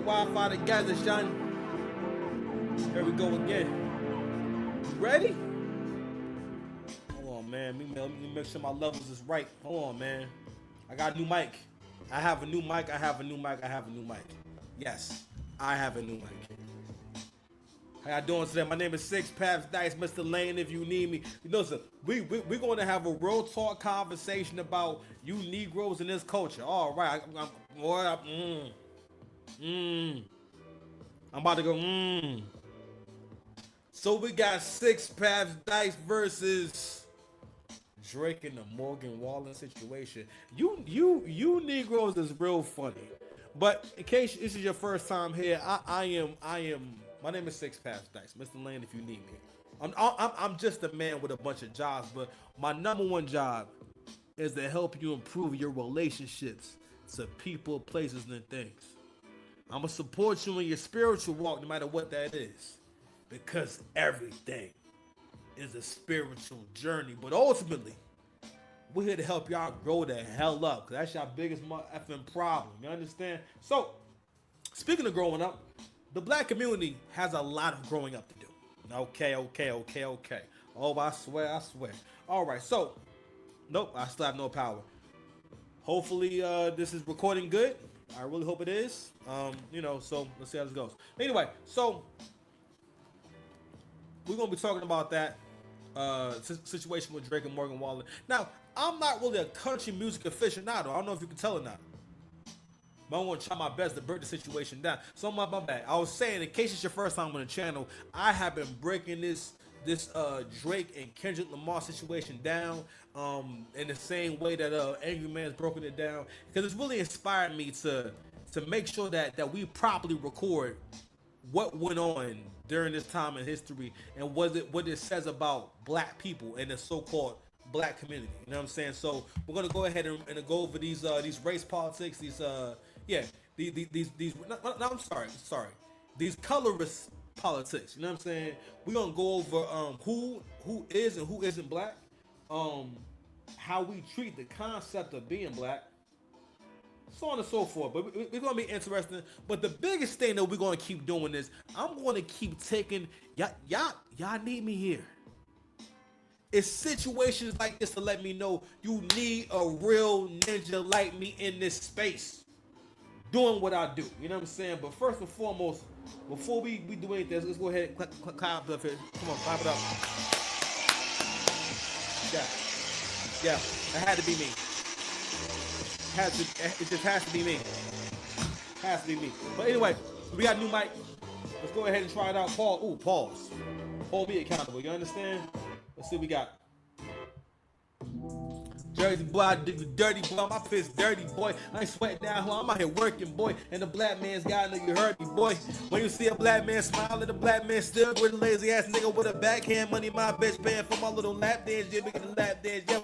Wi-Fi together, son. Here we go again. You ready? Hold on, man. Let me make sure my levels is right. Hold on, man. I got a new mic. I have a new mic. I have a new mic. I have a new mic. Yes, I have a new mic. How y'all doing today? My name is Six Paps Dice, Mr. Lane. If you need me, listen, we're going to have a real talk conversation about you Negroes in this culture. All right, I'm about to go. So we got Six Paps Dice versus Drake in the Morgan Wallen situation. You Negroes is real funny. But in case this is your first time here, I am. My name is Six Paps Dice, Mr. Lane. If you need me, I'm just a man with a bunch of jobs. But my number one job is to help you improve your relationships to people, places, and things. I'm gonna support you in your spiritual walk, no matter what that is, because everything is a spiritual journey. But ultimately, we're here to help y'all grow the hell up, because that's your biggest effing problem. You understand? So, speaking of growing up, the black community has a lot of growing up to do. Okay. Oh, I swear. All right, so, nope, I still have no power. Hopefully, this is recording good. I really hope it is. So let's see how this goes. Anyway, so we're gonna be talking about that situation with Drake and Morgan Wallen. Now, I'm not really a country music aficionado. I don't know if you can tell or not. But I'm gonna try my best to break the situation down. So my bad. I was saying, in case it's your first time on the channel, I have been breaking this Drake and Kendrick Lamar situation down in the same way that Angry Man's broken it down, because it's really inspired me to make sure that we properly record what went on during this time in history and what it says about black people and the so-called black community. You know what I'm saying? So we're gonna go ahead and go over these race politics, these these colorist politics. You know what I'm saying? We're gonna go over who is and who isn't black, how we treat the concept of being black, so on and so forth. But we're gonna be interesting. But the biggest thing that we're gonna keep doing is I'm gonna keep taking y'all need me here. It's situations like this to let me know you need a real ninja like me in this space, doing what I do. You know what I'm saying? But first and foremost, before we do anything, let's go ahead and clap up here. Come on, clap it up. Yeah, it had to be me. It just has to be me. Has to be me. But anyway, we got a new mic. Let's go ahead and try it out. Pause. Hold me accountable. You understand? Let's see what we got. Jersey boy, I do dirty boy, my piss dirty boy. I ain't sweating down, I'm out here working boy. And the black man's got, I know you heard me boy. When you see a black man smile, and the black man still with a lazy ass nigga with a backhand money, my bitch paying for my little lap dance, yeah, making a lap dance, yeah.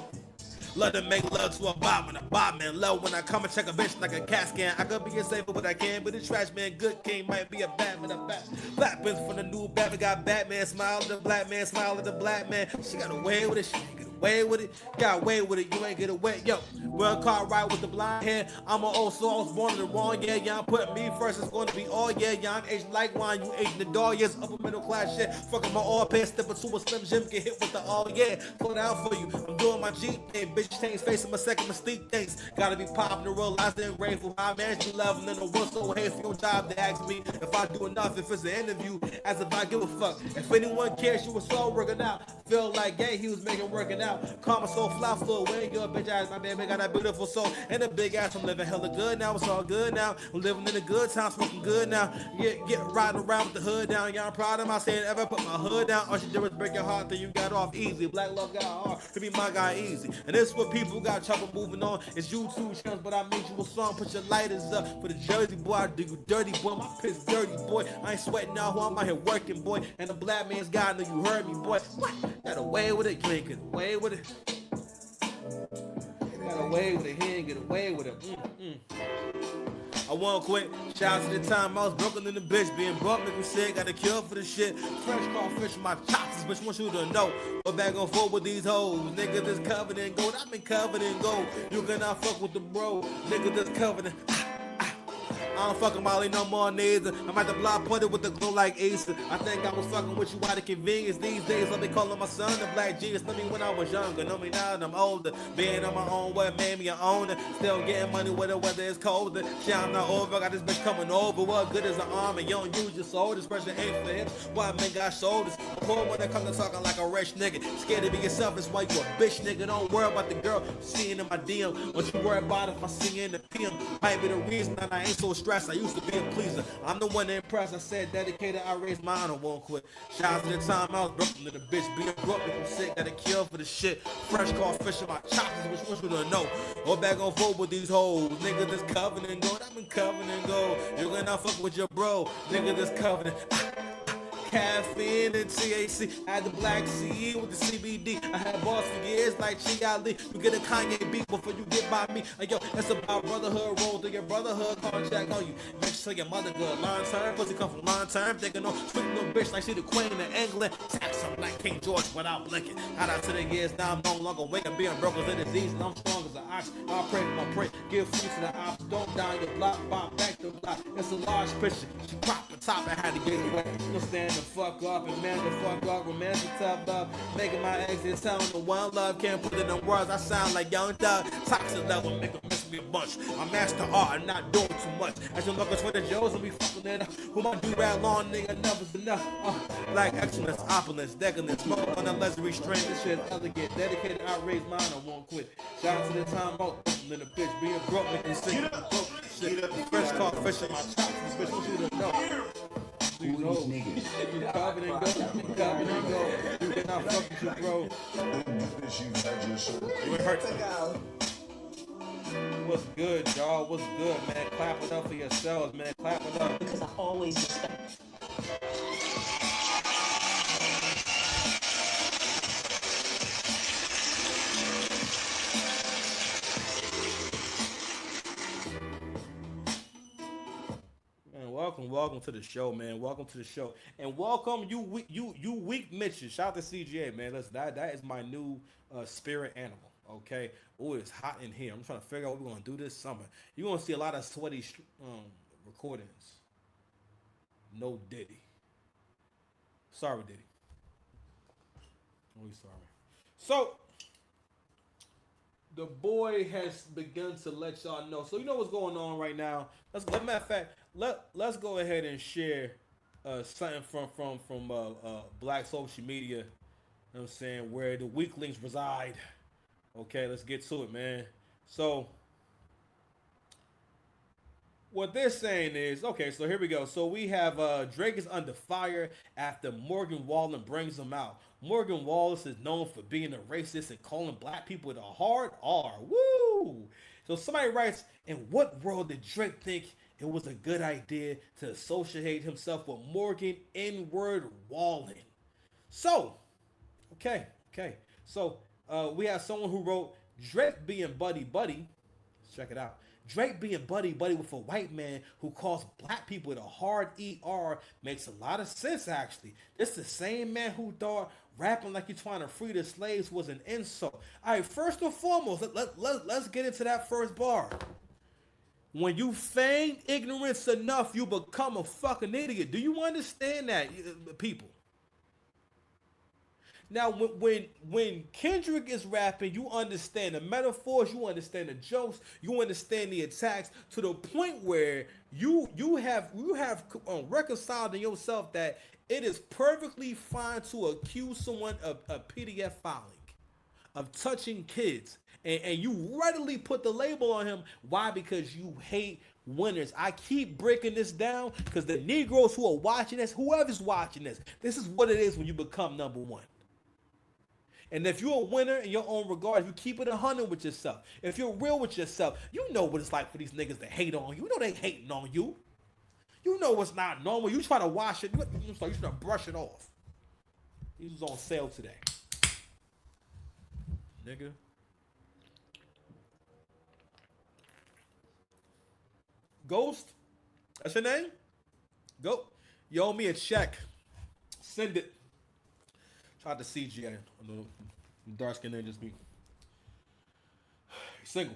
Love to make love to a bomb man low. When I come and check a bitch like a cat scan, I could be a saver but I can. But the trash man, good king, might be a Batman, a bat. Black bitch from the new Batman, got Batman smile, the black man smile at the black man. She got away with it, she ain't get away with it. Got away with it, you ain't get away. Yo, one car ride with the blind hair. I'm an old soul, I was born in the wrong, yeah, y'all put me first, it's gonna be all, yeah, y'all aging like wine, you aging the dog, yes, upper middle class shit. Fucking my all pants, step into a Slim Jim, get hit with the all, yeah. Slow down for you, I'm doing my Jeep thing, bitch change facing my second mystique things. Gotta be popping the realize and grateful. How I managed to level in the world so hateful. Your job to ask me if I do enough, if it's an interview, as if I give a fuck. If anyone cares, you was so working out. Feel like gay, he was making working out. Karma so fly, flow away, your bitch ass, my baby got that beautiful soul and a big ass. I'm living hella good now, it's all good now. I'm living in a good time, smoking good now. Get riding around with the hood down. Yeah, I'm proud of myself, ever put my hood down. All she did was break your heart, then you got off easy. Black love got hard, to be my guy easy. And this is what people got trouble moving on. It's YouTube channels, but I made you a song. Put your lighters up for the Jersey boy. I do you dirty boy, my piss dirty boy. I ain't sweating now, who I'm out here working boy. And the black man's guy, I know you heard me boy. What? Got away with it, you ain't get away with it. Got away with it, he ain't get away with it. I won't quit. Shout out to the time I was broken in the bitch. Being broke, make me sick. Got a cure for the shit. Fresh crawfish, my chops. Bitch want you to know. Go back and forth with these hoes. Niggas that's covered in gold. I've been covered in gold. You cannot fuck with the bro. Niggas that's covered in. I don't fucking Molly no more neither. I'm at the block pointed with the glow like Easter. I think I was fucking with you out of convenience. These days, let me calling my son the black genius. Know me when I was younger, know me now that I'm older. Being on my own way made me an owner. Still getting money where the weather is colder. Shit, I'm not over, got this bitch coming over. What good is an arm and you don't use your soul? This pressure ain't for him. Why men got shoulders? Poor when it comes to talking like a rich nigga. Scared to be yourself, that's why you a bitch nigga. Don't worry about the girl seeing in my DM. What you worry about if I see you in the PM? Might be the reason that I ain't so stressed. I used to be a pleaser. I'm the one that impressed. I said dedicated, I raised mine, I won't quit. Shout out to the time I was Brooklyn to the bitch. Being Brooklyn, I'm sick, got a kill for the shit. Fresh caught fish in my choppers, which wants you to know. Go back on vote with these hoes. Niggas that's covered in gold, I've been covered in gold. You're gonna fuck with your bro. Nigga that's covered in caffeine and THC. I had the black CE with the CBD. I had boss for years like Chi Ali. You get a Kanye beat before you get by me. Like, yo, that's about brotherhood. Roll through your brotherhood. Contract on you. Make sure your mother good. Long term. Pussy come from long term. Thinking no sweet little bitch like she the queen of England. Tap something like King George without blinking. Shout out to the years. Now I'm no longer waking. Being broke is a disease. And I'm strong as an ox. I'll pray for my prey. Give food to the ops. Don't down your block. Bob back the block. It's a large picture. She popped the top and had to get away. You stand the fuck up and man the fuck up. Romance the tough love. Making my exit sound the one love. Can't put it in words. I sound like Young Thug. Toxic level. Make them miss me a bunch. I master art. I'm not doing too much. As you looking for the Joes and be fucking it up. Who my do-rag long nigga never's enough. Like excellence, opulence, decadence. More on a less restrained. This shit is elegant. Dedicated, I raise mine. I won't quit. Shout out to the time out. Then the bitch being broke. Making sick. Shit. Fresh caught fish in my chops. This bitch wants you to know. These hoes. You covered and go. You covered and go. You cannot fuck with you, bro. You hurt. What's good, y'all? What's good, man? Clap it up for yourselves, man. Clap it up. Because I always respect. Welcome to the show, man. Welcome to the show, and welcome you weak Mitches. Shout out to CGA, man. Listen, that is my new spirit animal. Okay, oh, it's hot in here. I'm trying to figure out what we're gonna do this summer. You're gonna see a lot of sweaty recordings. No Diddy. Sorry, Diddy. Really sorry. So the boy has begun to let y'all know. So you know what's going on right now. Matter of fact, let's go ahead and share something from Black social media. You know what I'm saying, where the weaklings reside. Okay, let's get to it, man. So what they're saying is, okay, so here we go. So we have Drake is under fire after Morgan Wallen brings him out. Morgan Wallen is known for being a racist and calling black people with a hard R. Woo! So somebody writes, in what world did Drake think it was a good idea to associate himself with Morgan N-word Wallen? So, okay. So we have someone who wrote, Drake being buddy. Let's check it out. Drake being buddy with a white man who calls black people with a hard ER makes a lot of sense, actually. This is the same man who thought rapping like you're trying to free the slaves was an insult. All right, first and foremost, let's get into that first bar. When you feign ignorance enough, you become a fucking idiot. Do you understand that, people? Now, when Kendrick is rapping, you understand the metaphors, you understand the jokes, you understand the attacks to the point where you have reconciled in yourself that it is perfectly fine to accuse someone of PDF filing, of touching kids, and you readily put the label on him. Why? Because you hate winners. I keep breaking this down because the Negroes who are watching this, whoever's watching this is what it is when you become number one. And if you're a winner in your own regard, if you keep it 100 with yourself, if you're real with yourself, you know what it's like for these niggas to hate on you. You know they hating on you. You know what's not normal. You try to wash it. You should brush it off. These was on sale today. Nigga. Ghost? That's your name? Go. You owe me a check. Send it. Shout out to CGA. Dark skin niggas be single.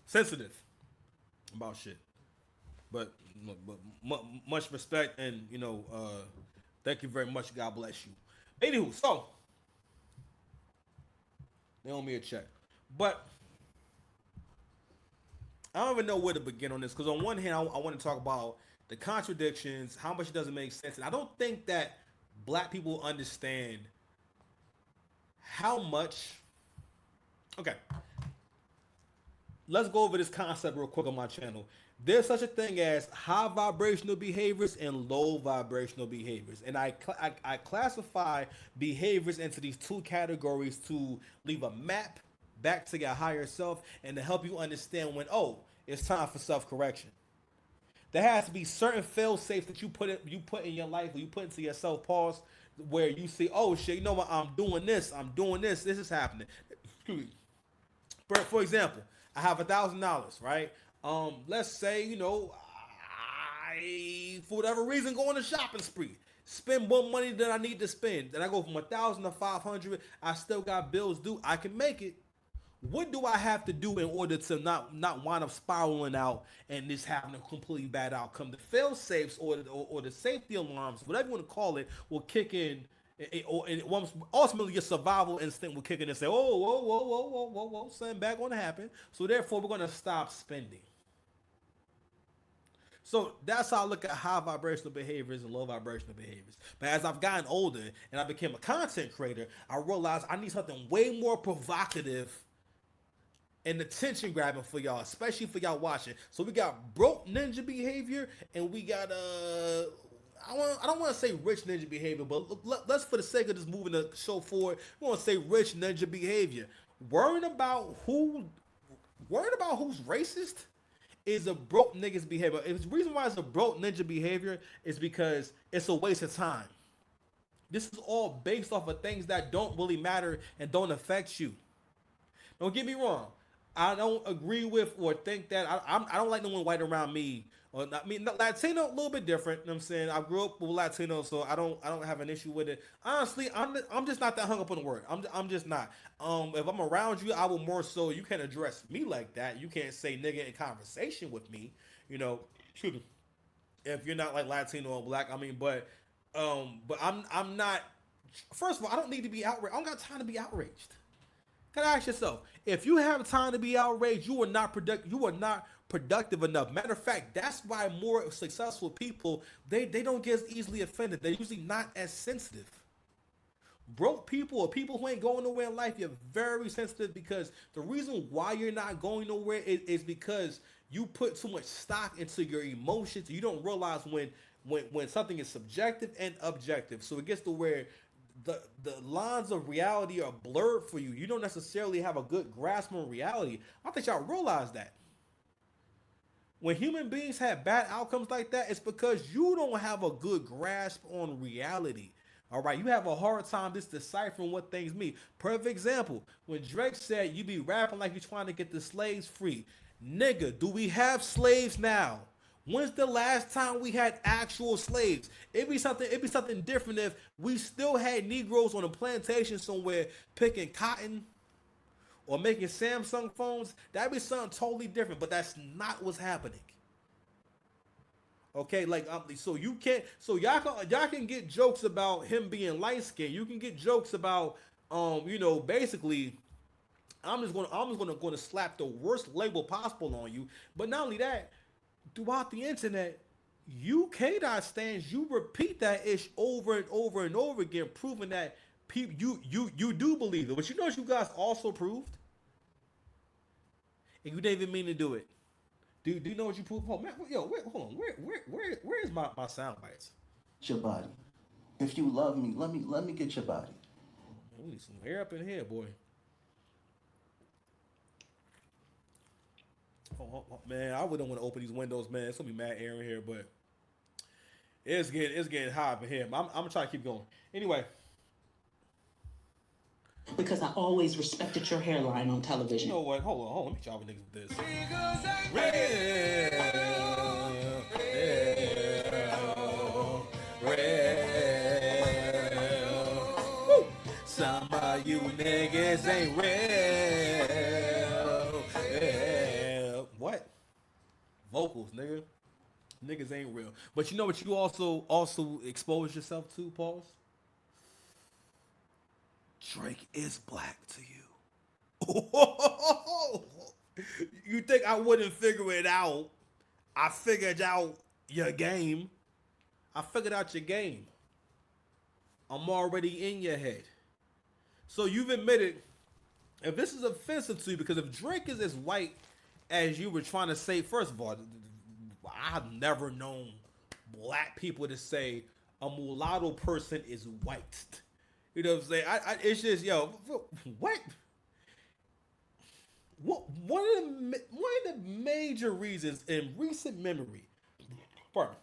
sensitive about shit. But, much respect, and thank you very much. God bless you. Anywho, so they owe me a check, but I don't even know where to begin on this because on one hand, I want to talk about the contradictions, how much it doesn't make sense, and I don't think that black people understand how much. Okay, let's go over this concept real quick on my channel. There's such a thing as high vibrational behaviors and low vibrational behaviors, and I classify behaviors into these two categories to leave a map back to your higher self and to help you understand when it's time for self correction. There has to be certain fail safes that you put in your life, or you put into your self pause, where you see, oh shit, you know what, I'm doing this, this is happening. For example, I have $1,000, right? Let's say, I, for whatever reason, go on a shopping spree. Spend more money than I need to spend. Then I go from 1,000 to 500. I still got bills due. I can make it. What do I have to do in order to not wind up spiraling out and this having a completely bad outcome? The fail safes or the safety alarms, whatever you want to call it, will kick in. And ultimately, your survival instinct will kick in and say, "Oh, whoa, something bad going to happen." So therefore, we're going to stop spending. So that's how I look at high vibrational behaviors and low vibrational behaviors. But as I've gotten older and I became a content creator, I realized I need something way more provocative and attention grabbing for y'all, especially for y'all watching. So we got broke ninja behavior, and we got I don't want to say rich ninja behavior, but let's, for the sake of just moving the show forward, we want to say rich ninja behavior. Worrying about who's racist is a broke nigga's behavior. The reason why it's a broke ninja behavior is because it's a waste of time. This is all based off of things that don't really matter and don't affect you. Don't get me wrong. I don't agree with or think that I don't like no one white around me. Or I mean, Latino a little bit different. You know what I'm saying? I grew up with Latino, so I don't have an issue with it. Honestly, I'm just not that hung up on the word. I'm just not. If I'm around you, I will more so. You can't address me like that. You can't say nigga in conversation with me. If you're not like Latino or black. I mean, but I'm not. First of all, I don't need to be outraged. I don't got time to be outraged. Gotta ask yourself, if you have time to be outraged, you are not productive enough. Matter of fact, that's why more successful people, they don't get as easily offended. They're usually not as sensitive. Broke people or people who ain't going nowhere in life, you're very sensitive, because the reason why you're not going nowhere is because you put too much stock into your emotions. You don't realize when something is subjective and objective. So it gets to where the lines of reality are blurred for you. You don't necessarily have a good grasp on reality. I think y'all realize that. When human beings have bad outcomes like that, it's because you don't have a good grasp on reality. All right, you have a hard time just deciphering what things mean. Perfect example, when Drake said you be rapping like you're trying to get the slaves free. Nigga, do we have slaves now? When's the last time we had actual slaves? It'd be something different if we still had Negroes on a plantation somewhere picking cotton or making Samsung phones. That'd be something totally different, but that's not what's happening. Okay, so y'all can get jokes about him being light skinned. You can get jokes about basically I'm just gonna slap the worst label possible on you. But not only that, throughout the internet, you KDOT stands, you repeat that ish over and over and over again, proving that people you do believe it. But you know what you guys also proved? And you didn't even mean to do it. Do you know what you proved? Oh man, hold on. Where is my sound bites? Your body. If you love me, let me get your body. We need some hair up in here, boy. Oh, man, I wouldn't want to open these windows, man. It's gonna be mad air in here, but it's getting hot up in here. I'm gonna try to keep going. Anyway. Because I always respected your hairline on television. You know what? Hold on. Let me chop niggas with this. Real. Some of you niggas ain't real. vocals, nigga. Niggas ain't real. But you know what you also expose yourself to, Pauls? Drake is black to you. You think I wouldn't figure it out? I figured out your game. I figured out your game. I'm already in your head. So you've admitted, if this is offensive to you, because if Drake is as white as you were trying to say, first of all, I've never known black people to say a mulatto person is white. You know what I'm saying? It's just, yo, what? One of the major reasons in recent memory, pardon,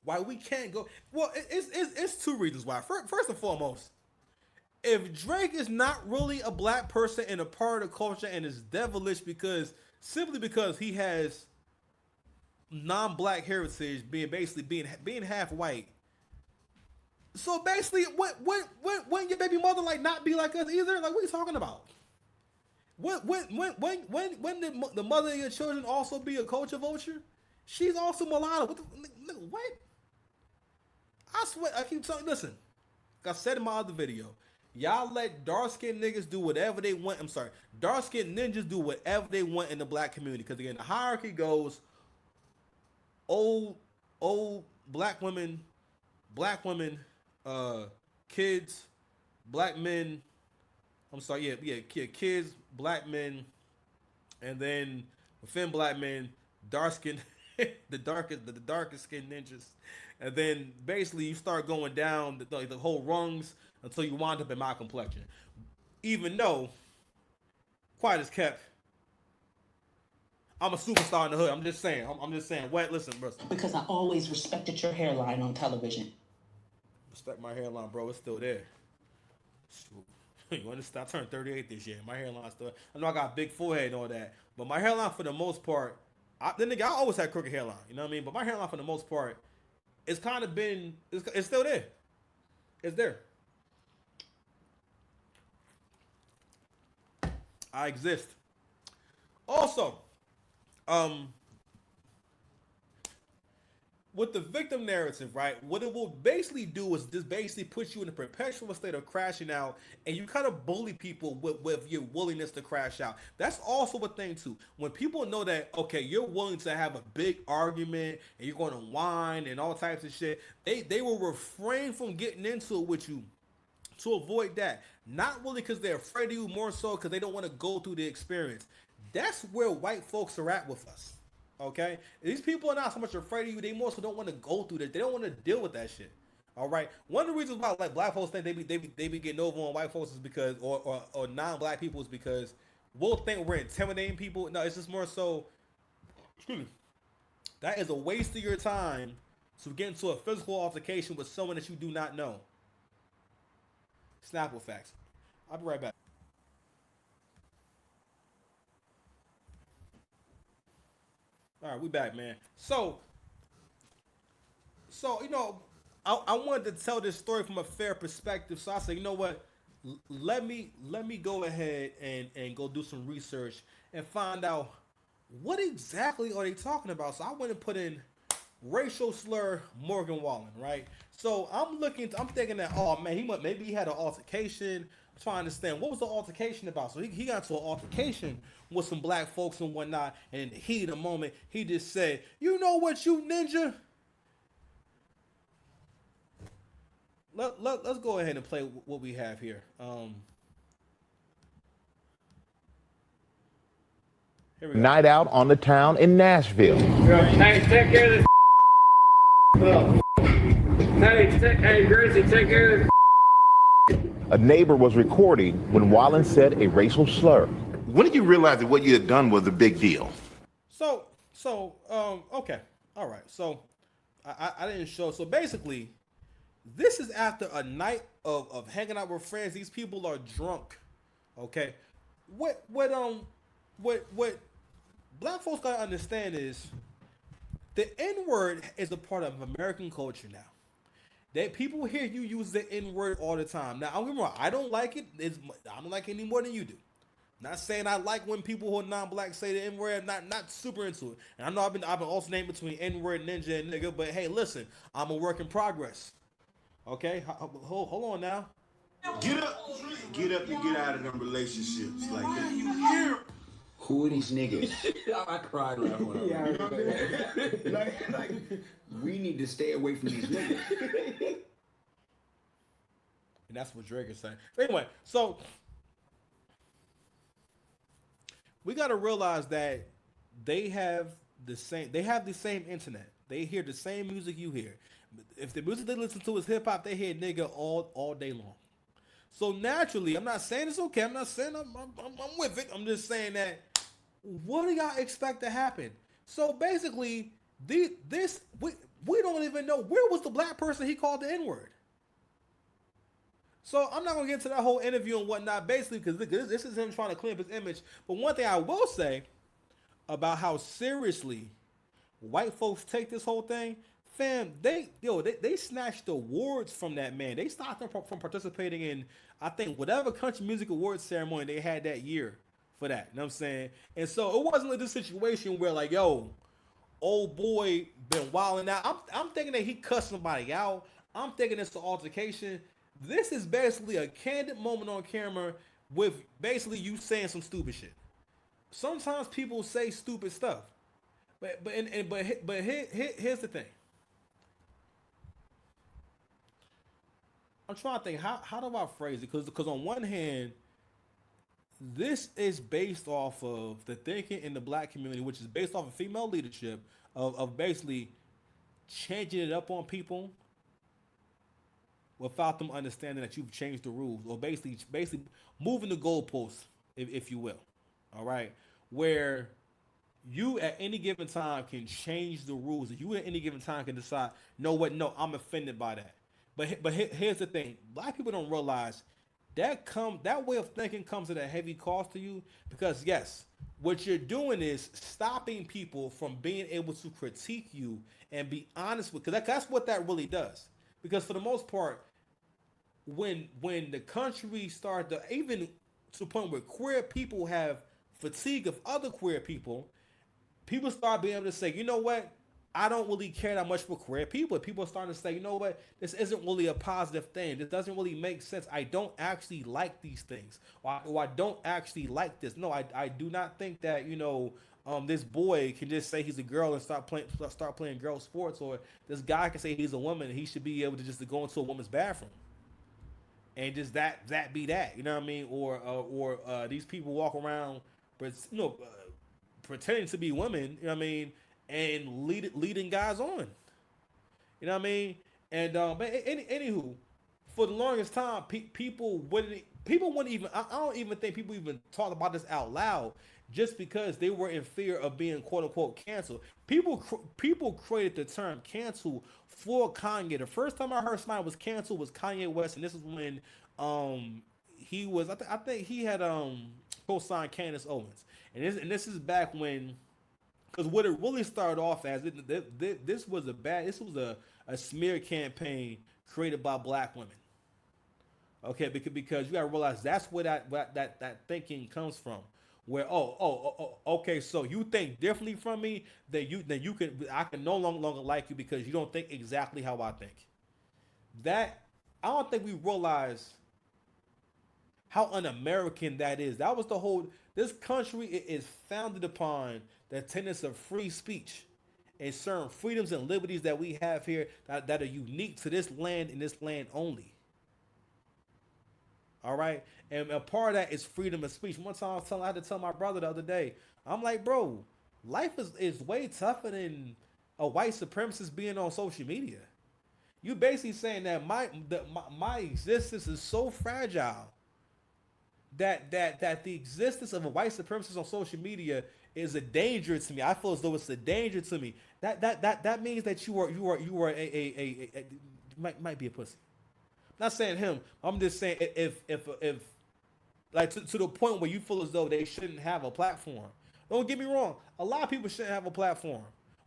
why we can't go. Well, it's two reasons why. First and foremost, if Drake is not really a black person and a part of the culture and is devilish simply because he has non-black heritage, being half white. So basically, when your baby mother like not be like us either? Like, what are you talking about? When the mother of your children also be a culture vulture? She's also mulatto. What? I swear, I keep telling. Listen, like I said in my other video, y'all let dark-skinned niggas do whatever they want. I'm sorry, dark-skinned ninjas do whatever they want in the black community. Because again, the hierarchy goes: old black women, kids, black men. I'm sorry, kids, black men, and then within black men, dark skin, the darkest skin ninjas, and then basically you start going down the whole rungs until you wind up in my complexion. Even though, quiet as kept, I'm a superstar in the hood. I'm just saying. What? Listen, bro. Because I always respected your hairline on television. Respect my hairline, bro. It's still there. You understand? I turned 38 this year. My hairline's still. I know I got a big forehead and all that, but my hairline for the most part, I always had crooked hairline. You know what I mean? But my hairline for the most part, it's kind of been. It's still there. It's there. I exist. Also, with the victim narrative, right? What it will basically do is just basically put you in a perpetual state of crashing out, and you kind of bully people with your willingness to crash out. That's also a thing too. When people know that, okay, you're willing to have a big argument and you're going to whine and all types of shit, they will refrain from getting into it with you to avoid that. Not really because they're afraid of you, more so because they don't want to go through the experience. That's where white folks are at with us. Okay, these people are not so much afraid of you; they more so don't want to go through that. They don't want to deal with that shit. All right. One of the reasons why like black folks think they be getting over on white folks is because or non-black people is because we'll think we're intimidating people. No, it's just more so. Excuse me. That is a waste of your time to get into a physical altercation with someone that you do not know. Snapple facts. I'll be right back. All right, we back, man. So you know, I wanted to tell this story from a fair perspective. So I said, you know what? Let me go ahead and go do some research and find out what exactly are they talking about. So I went and put in racial slur Morgan Wallen, right? So I'm thinking that, oh man, maybe he had an altercation. I'm trying to understand what was the altercation about. So he got into an altercation with some black folks and whatnot, and in the heat of the moment, he just said, "You know what, you ninja." Let's go ahead and play what we have here. Here we go. Night out on the town in Nashville. Hey, take care of this. Hey, Gracie, take care of this. A neighbor was recording when Wallen said a racial slur. When did you realize that what you had done was a big deal? Okay, all right. So I didn't show. So basically, this is after a night of hanging out with friends. These people are drunk. Okay, what black folks gotta understand is the N-word is a part of American culture now. That people hear you use the N-word all the time. Now, I don't like it. I don't like it any more than you do. Not saying I like when people who are non-black say the N-word. Not super into it. And I know I've been alternating between N-word, ninja, and nigga. But hey, listen, I'm a work in progress. Okay, hold on now. Get up and get out of them relationships like that. Who are these niggas? I cried laughing when I heard that. Like, we need to stay away from these niggas. And that's what Drake is saying. Anyway, so we got to realize that they have the same internet. They hear the same music you hear. If the music they listen to is hip hop, they hear nigga all day long. So naturally, I'm not saying it's okay. I'm not saying I'm with it. I'm just saying that what do y'all expect to happen? So basically, we don't even know where was the black person he called the N-word. So I'm not gonna get into that whole interview and whatnot, basically, because this is him trying to clean up his image. But one thing I will say about how seriously white folks take this whole thing, fam, they snatched awards from that man. They stopped him from participating in, I think, whatever country music awards ceremony they had that year for that. You know what I'm saying? And so it wasn't like this situation where like, yo, old boy been wilding out. I'm thinking that he cussed somebody out. I'm thinking it's an altercation. This is basically a candid moment on camera with basically you saying some stupid shit. Sometimes people say stupid stuff, but here's the thing. I'm trying to think how do I phrase it? Because on one hand, this is based off of the thinking in the black community, which is based off of female leadership of basically changing it up on people without them understanding that you've changed the rules, or basically moving the goalposts, if you will. All right, where you at any given time can change the rules. You at any given time can decide, no, I'm offended by that. But here's the thing: black people don't realize that way of thinking comes at a heavy cost to you, because yes, what you're doing is stopping people from being able to critique you and be honest with, because that's what that really does. Because for the most part, when the country started to, even to the point where queer people have fatigue of other queer people start being able to say, you know what, I don't really care that much for queer people. People are starting to say, you know what, this isn't really a positive thing. This doesn't really make sense. I don't actually like these things, or I don't actually like this. No, I do not think that, this boy can just say he's a girl and start playing girl sports, or this guy can say he's a woman and he should be able to just go into a woman's bathroom and just that be that. You know what I mean? Or these people walk around, pretending to be women. You know what I mean? And leading guys on. You know what I mean? And but anywho, for the longest time, people wouldn't even. I don't even think people even talked about this out loud, just because they were in fear of being quote unquote canceled. People created the term cancel for Kanye. The first time I heard somebody was canceled was Kanye West, and this is when he was. I think he had co-signed Candace Owens, and this is back when. Because what it really started off as, this was a smear campaign created by black women. Okay, because you gotta realize that's where that thinking comes from. Where okay, so you think differently from me, then I can no longer like you because you don't think exactly how I think. That I don't think we realize how un-American that is. That was the whole. This country is founded upon the tenets of free speech and certain freedoms and liberties that we have here that are unique to this land and this land only. All right, and a part of that is freedom of speech. One time I had to tell my brother the other day, I'm like, bro, life is way tougher than a white supremacist being on social media. You basically saying that my existence is so fragile that the existence of a white supremacist on social media is a danger to me. I feel as though it's a danger to me. That means that you are a might be a pussy. I'm not saying him. I'm just saying if like to the point where you feel as though they shouldn't have a platform. Don't get me wrong. A lot of people shouldn't have a platform.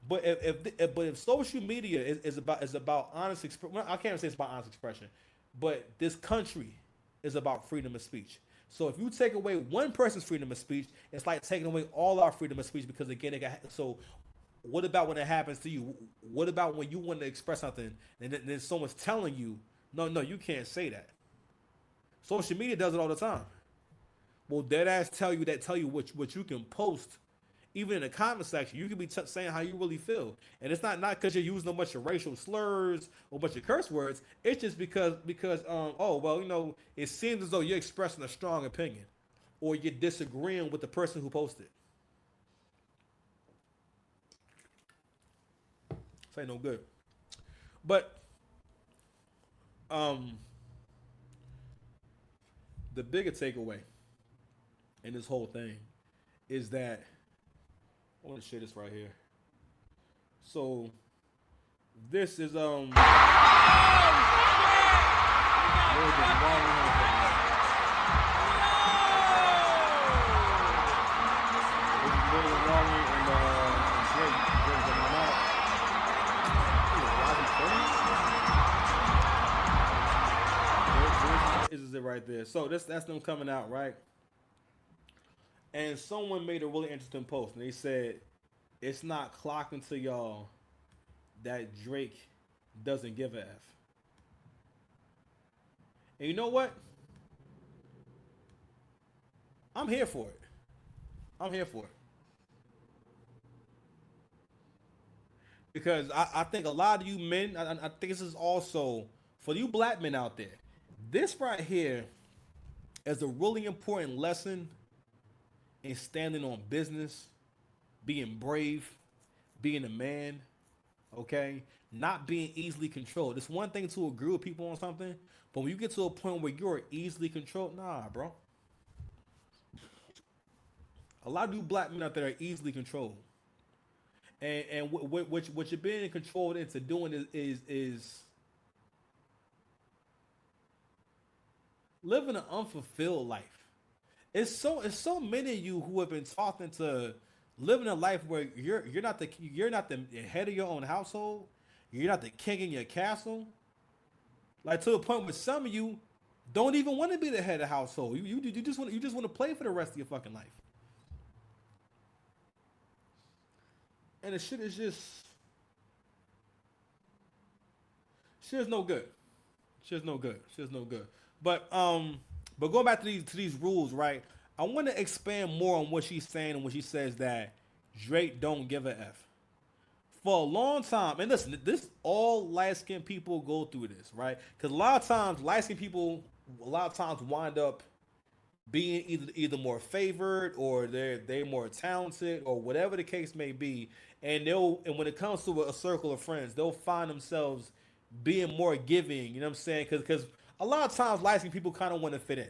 But if social media is about honest expression, well, I can't say it's about honest expression, but this country is about freedom of speech. So if you take away one person's freedom of speech, it's like taking away all our freedom of speech because again, so what about when it happens to you? What about when you want to express something and then someone's telling you, no, you can't say that. Social media does it all the time. Well, dead ass tell you what you can post, even in the comment section. You can be saying how you really feel, and it's not because you're using a bunch of racial slurs or a bunch of curse words. It's just because oh well, it seems as though you're expressing a strong opinion, or you're disagreeing with the person who posted. This ain't no good. But the bigger takeaway in this whole thing is that I want to share this right here. So this is Is it right there? So that's them coming out, right? And someone made a really interesting post, and they said, "It's not clocking to y'all that Drake doesn't give a f." And you know what? I'm here for it. I'm here for it. Because I think a lot of you men, I think this is also for you black men out there. This right here is a really important lesson in standing on business, being brave, being a man, okay? Not being easily controlled. It's one thing to agree with people on something, but when you get to a point where you're easily controlled, nah, bro. A lot of you black men out there are easily controlled. And what you're being controlled into doing is living an unfulfilled life. It's so many of you who have been taught into living a life where you're not the head of your own household. You're not the king in your castle. Like to the point where some of you don't even want to be the head of the household. You just want to play for the rest of your fucking life. And the shit is no good. Shit's no good. But going back to these rules, right? I want to expand more on what she's saying when she says that Drake don't give a f. For a long time, and listen, this all light-skinned people go through this, right? Because a lot of times light-skinned people, wind up being either more favored or they're more talented or whatever the case may be, and when it comes to a circle of friends, they'll find themselves being more giving. You know what I'm saying? Because a lot of times light-skinned people kind of want to fit in,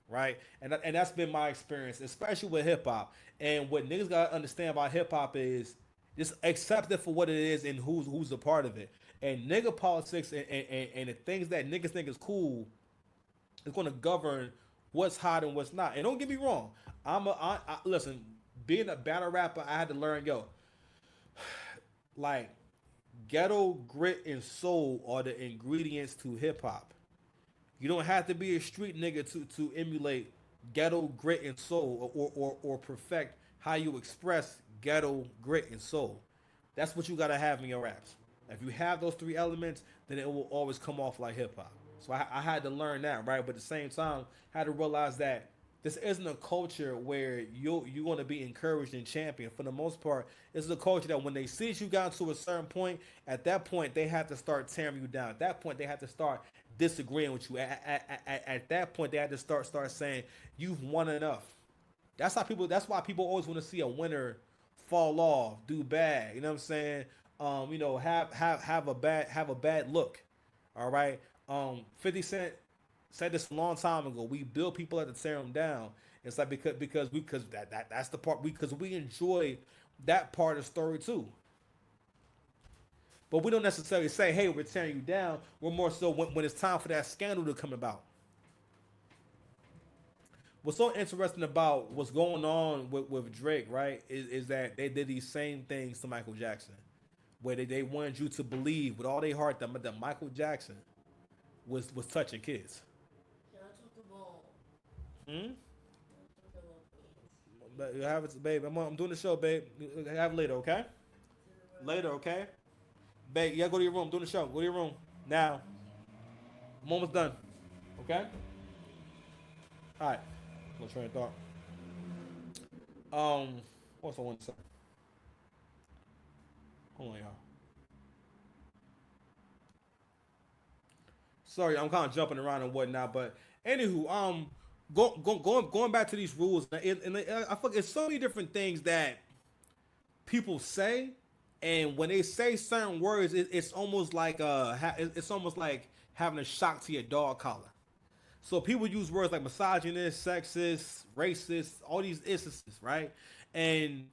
right? And that's been my experience, especially with hip hop. And what niggas gotta understand about hip hop is just accept it for what it is and who's a part of it. And nigga politics and the things that niggas think is cool is going to govern what's hot and what's not. And don't get me wrong, I listen. Being a battle rapper, I had to learn, like ghetto grit and soul are the ingredients to hip hop. You don't have to be a street nigga to emulate ghetto grit and soul or perfect how you express ghetto grit and soul. That's what you gotta have in your raps. If you have those three elements, then it will always come off like hip hop. So I had to learn that, right? But at the same time, I had to realize that this isn't a culture where you're going to be encouraged and championed. For the most part, it's a culture that when they see you got to a certain point, at that point, they have to start tearing you down. At that point, they have to start disagreeing with you. At that point, they had to start saying, you've won enough. That's why people always want to see a winner fall off, do bad. You know what I'm saying? Have a bad look. All right. 50 Cent said this a long time ago. We build people to tear them down. It's like because that's the part because we enjoy that part of the story too. But we don't necessarily say, hey, we're tearing you down. We're more so when it's time for that scandal to come about. What's so interesting about what's going on with Drake, right, is that they did these same things to Michael Jackson, where they wanted you to believe with all their heart that Michael Jackson was touching kids. Can I talk the ball? Have it, babe. I'm doing the show, babe. Have it later, okay? Later, okay? Babe, you gotta go to your room. I'm doing the show. Go to your room now. I'm almost done. Okay? All right. I'm trying to thought. What's I want to say? Hold on, y'all. Sorry, I'm kind of jumping around and whatnot, but anywho, going back to these rules, and I feel it's so many different things that people say, and when they say certain words, it's almost like it's almost like having a shock to your dog collar. So people use words like misogynist, sexist, racist, all these instances, right? And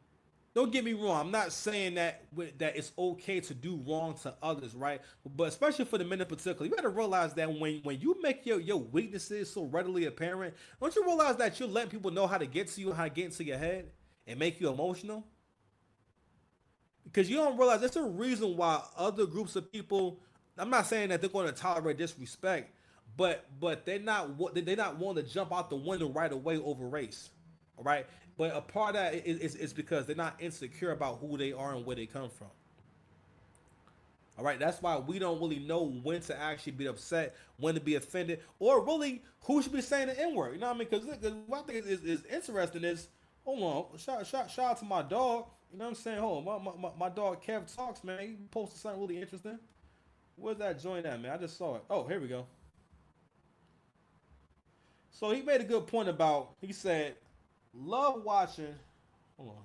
don't get me wrong, I'm not saying that it's okay to do wrong to others, right? But especially for the men in particular, you got to realize that when you make your weaknesses so readily apparent, don't you realize that you're letting people know how to get to you, how to get into your head and make you emotional? Because you don't realize there's a reason why other groups of people, I'm not saying that they're going to tolerate disrespect, but they're not willing to jump out the window right away over race, all right? But a part of that is because they're not insecure about who they are and where they come from. All right, that's why we don't really know when to actually be upset, when to be offended, or really who should be saying the N-word. You know what I mean? Because what I think is interesting is, hold on, shout out to my dog. You know what I'm saying? Hold on, my dog Kev Talks, man. He posted something really interesting. Where's that joint at, man? I just saw it. Oh, here we go. So he made a good point about, he said, love watching, hold on.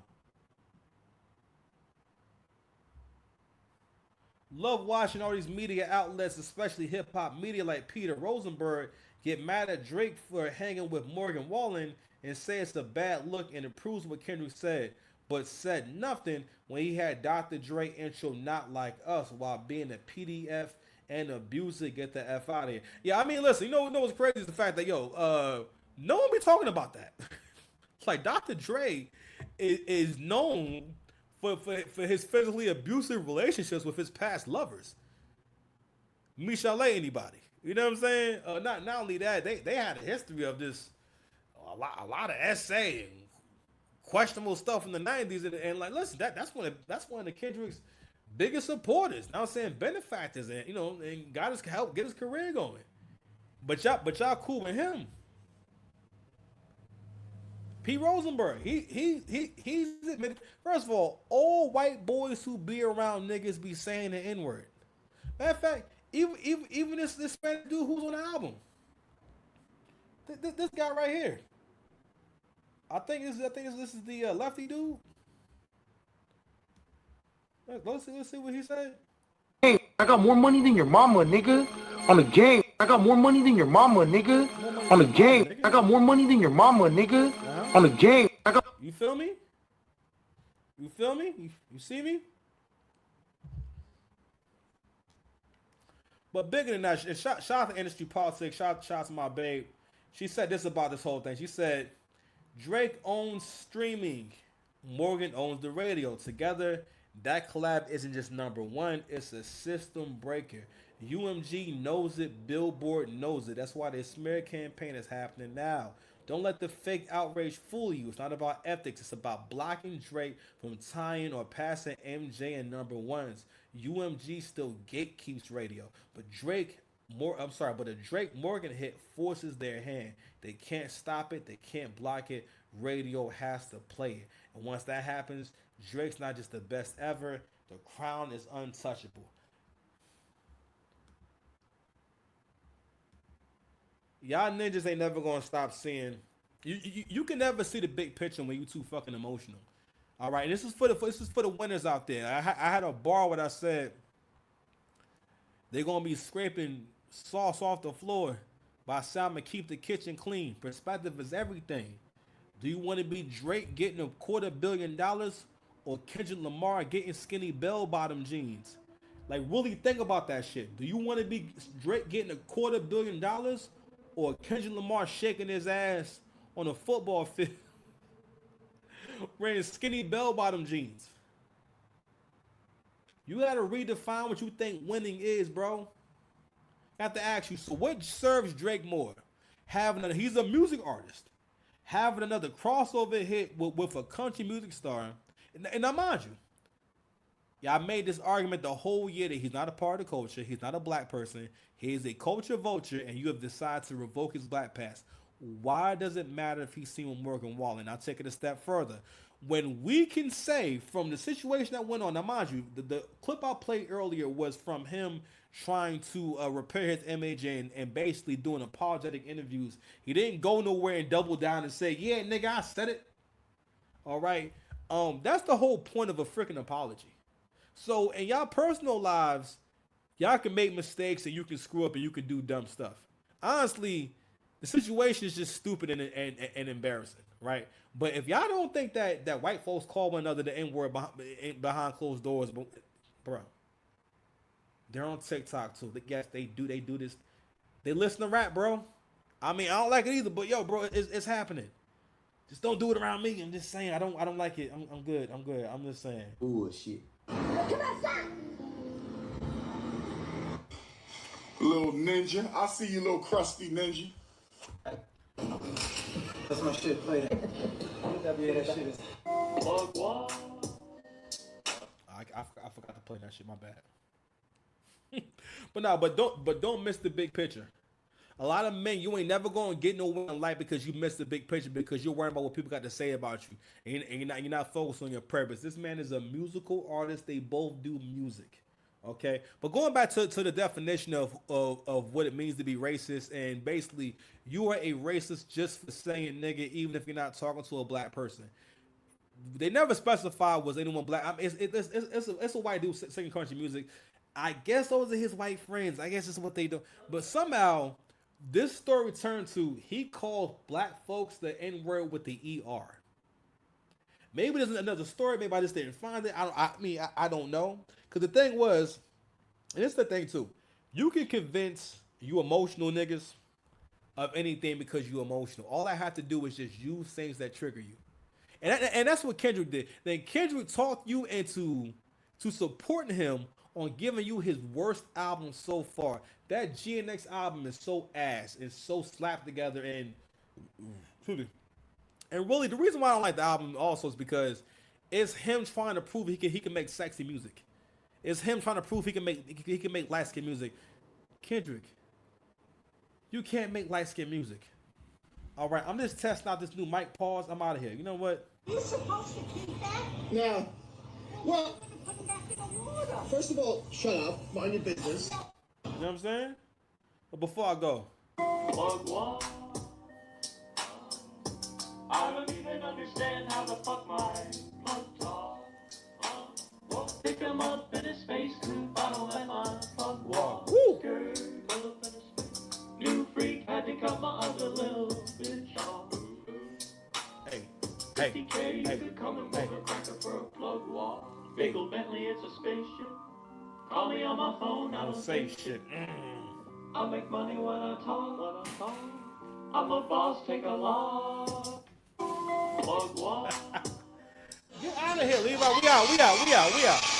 Love watching all these media outlets, especially hip hop media like Peter Rosenberg, get mad at Drake for hanging with Morgan Wallen and say it's a bad look and it proves what Kendrick said, but said nothing when he had Dr. Dre intro Not Like Us while being a PDF and abuser. Get the F out of here. Yeah, I mean, listen, you know what's crazy is the fact that, no one be talking about that. It's like Dr. Dre is known for his physically abusive relationships with his past lovers. Michelle anybody. You know what I'm saying? Not only that, they had a history of this, a lot of essay and questionable stuff in the 90s, and like, listen, that's one of the Kendrick's biggest supporters. Now I'm saying benefactors, and and got his help get his career going. But y'all cool with him. P. Rosenberg, he's admitted. First of all white boys who be around niggas be saying the N-word. Matter of fact, even this Spanish dude who's on the album, this guy right here. I think this is the lefty dude. Let's see what he said. Hey, I got more money than your mama, nigga. On the game, I got more money than your mama, nigga. On the game, I got more money than your mama, nigga. On the game, I got. You feel me? You feel me? You see me? But bigger than that, shout out to industry politics. Shout out to my babe. She said this about this whole thing. She said, Drake owns streaming. Morgan owns the radio. Together, that collab isn't just number one, it's a system breaker. UMG knows it, Billboard knows it. That's why this smear campaign is happening now. Don't let the fake outrage fool you. It's not about ethics, it's about blocking Drake from tying or passing MJ and number ones. UMG still gatekeeps radio, but a Drake Morgan hit forces their hand. They can't stop it, they can't block it. Radio has to play it. And once that happens, Drake's not just the best ever, the crown is untouchable. Y'all ninjas ain't never gonna stop seeing. You can never see the big picture when you too fucking emotional. All right, this is for the winners out there. I had a bar where I said they're gonna be scraping sauce off the floor by Salmon keep the kitchen clean. Perspective is everything. Do you want to be Drake getting $250 million or Kendrick Lamar getting skinny bell-bottom jeans? Like, really think about that shit. Do you want to be Drake getting $250 million or Kendrick Lamar shaking his ass on a football field wearing skinny bell-bottom jeans? You got to redefine what you think winning is, bro. I have to ask you, so what serves Drake more? He's a music artist. having another crossover hit with a country music star, and now mind you, yeah, I made this argument the whole year that he's not a part of the culture. He's not a black person. He is a culture vulture, and you have decided to revoke his black pass. Why does it matter if he's seen with Morgan Wallen? I'll take it a step further. When we can say from the situation that went on, now mind you, the clip I played earlier was from him trying to repair his image and basically doing apologetic interviews. He didn't go nowhere and double down and say, yeah, nigga, I said it. All right. That's the whole point of a freaking apology. So in y'all personal lives, y'all can make mistakes and you can screw up and you can do dumb stuff. Honestly, the situation is just stupid and embarrassing, right? But if y'all don't think that white folks call one another the N-word behind closed doors, bro, they're on TikTok too. Yes, they do this. They listen to rap, bro. I mean, I don't like it either, but yo, bro, it's happening. Just don't do it around me. I'm just saying, I don't like it. I'm good. I'm just saying. Bullshit. Little ninja. I see you, little crusty ninja. That's my shit. Play that. That shit is. I forgot to play that shit. My bad. but don't miss the big picture. A lot of men, you ain't never gonna get nowhere in life because you missed the big picture because you're worrying about what people got to say about you, and you're not focused on your purpose. This man is a musical artist. They both do music, okay. But going back to the definition of what it means to be racist, and basically you are a racist just for saying nigga, even if you're not talking to a black person. They never specify was anyone black. I mean, it's a white dude singing country music. I guess those are his white friends. I guess that's what they do. But somehow this story turned to he called black folks the N-word with the ER. Maybe there's another story. Maybe I just didn't find it. I don't know. Because the thing was, and it's the thing too, you can convince you emotional niggas of anything because you emotional. All I have to do is just use things that trigger you. And that's what Kendrick did. Then Kendrick talked you into supporting him on giving you his worst album so far. That GNX album is so ass. It's so slapped together and really the reason why I don't like the album also is because it's him trying to prove he can make sexy music. It's him trying to prove he can make light skin music. Kendrick, you can't make light skin music. All right, I'm just testing out this new mic pause. I'm out of here. You know what? You're supposed to keep that. Now, well, Put it back in the water. first of all, shut up, mind your business. You know what I'm saying? But before I go, I don't even understand how the fuck my plug talk. Won't pick him up in his face. I don't let my plug walk. Skirt, pull up in his face. New freak had to cut my other little bitch off. hey, 50K, you coming with a cracker for a plug walk. Bagel Bentley, it's a spaceship. Call me on my phone, I don't say shit. I make money when I talk. I'm a boss, take a loss. Plug walk. Get out of here, Levi. We out.